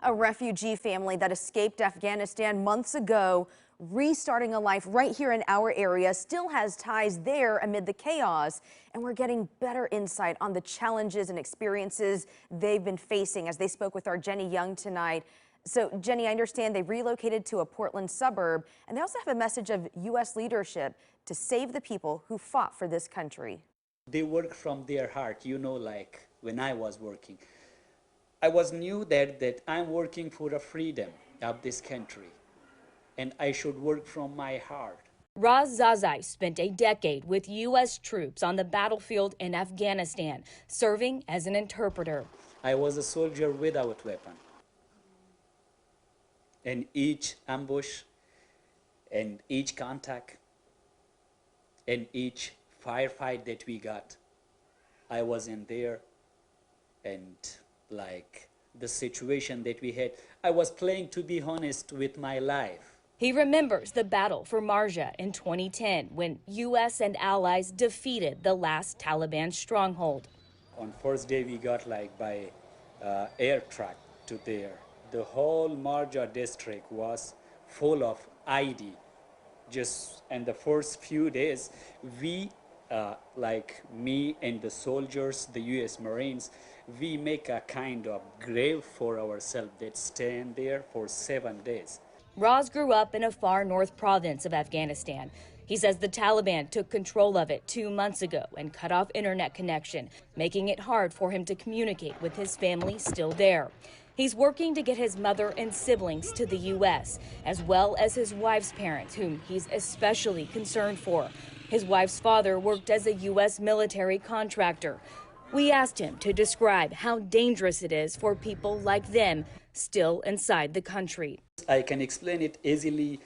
A refugee family that escaped Afghanistan months ago, restarting a life right here in our area, still has ties there amid the chaos. And we're getting better insight on the challenges and experiences they've been facing as they spoke with our Jenny Young tonight. So, Jenny, I understand they relocated to a Portland suburb, and they also have a message of U.S. leadership to save the people who fought for this country. They work from their heart, like when I was working. I was knew that I'm working for the freedom of this country, and I should work from my heart. Raz Zazai spent a decade with U.S. troops on the battlefield in Afghanistan, serving as an interpreter. I was a soldier without weapon. And each ambush, and each contact, and each firefight that we got, I was in there, and the situation that we had, I was playing, to be honest, with my life. He remembers the battle for Marja in 2010 when U.S. and allies defeated the last Taliban stronghold. On first day we got by air truck to there. The whole Marja district was full of ID. And the first few days, we, me and the soldiers, the U.S. Marines, we make a kind of grave for ourselves that stand there for 7 days. Raz grew up in a far north province of Afghanistan. He says the Taliban took control of it 2 months ago and cut off internet connection, making it hard for him to communicate with his family still there. He's working to get his mother and siblings to the U.S., as well as his wife's parents, whom he's especially concerned for. His wife's father worked as a U.S. military contractor. We asked him to describe how dangerous it is for people like them still inside the country. I can explain it easily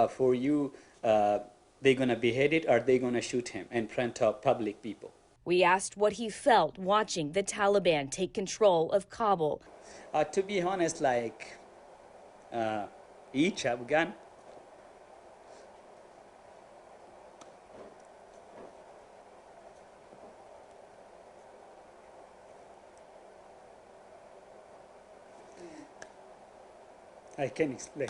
for you. They're going to behead it or they're going to shoot him in front of public people. We asked what he felt watching the Taliban take control of Kabul. To be honest, each Afghan, I can explain.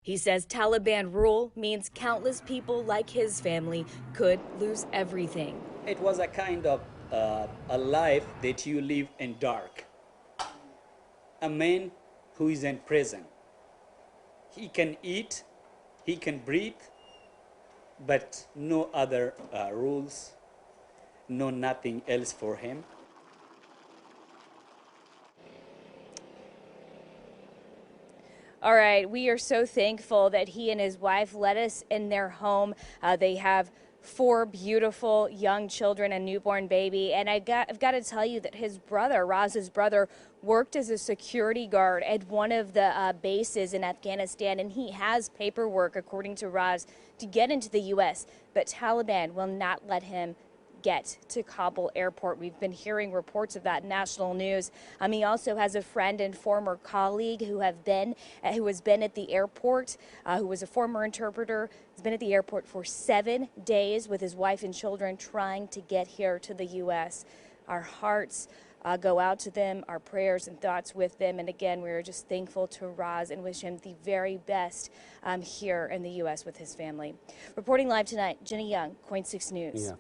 He says Taliban rule means countless people like his family could lose everything. It was a kind of a life that you live in dark. A man who is in prison, he can eat, he can breathe, but no other rules, no nothing else for him. All right, we are so thankful that he and his wife let us in their home. They have 4 beautiful young children, a newborn baby, and I've got to tell you that his brother, Raz's brother, worked as a security guard at one of the bases in Afghanistan, and he has paperwork, according to Raz, to get into the U.S., but Taliban will not let him get to Kabul airport. We've been hearing reports of that in national news. He also has a friend and former colleague who has been at the airport, who was a former interpreter, has been at the airport for 7 days with his wife and children trying to get here to the U.S. Our hearts go out to them, our prayers and thoughts with them. And again, we are just thankful to Raz and wish him the very best here in the U.S. with his family. Reporting live tonight, Jenny Young, KOIN 6 News. Yeah.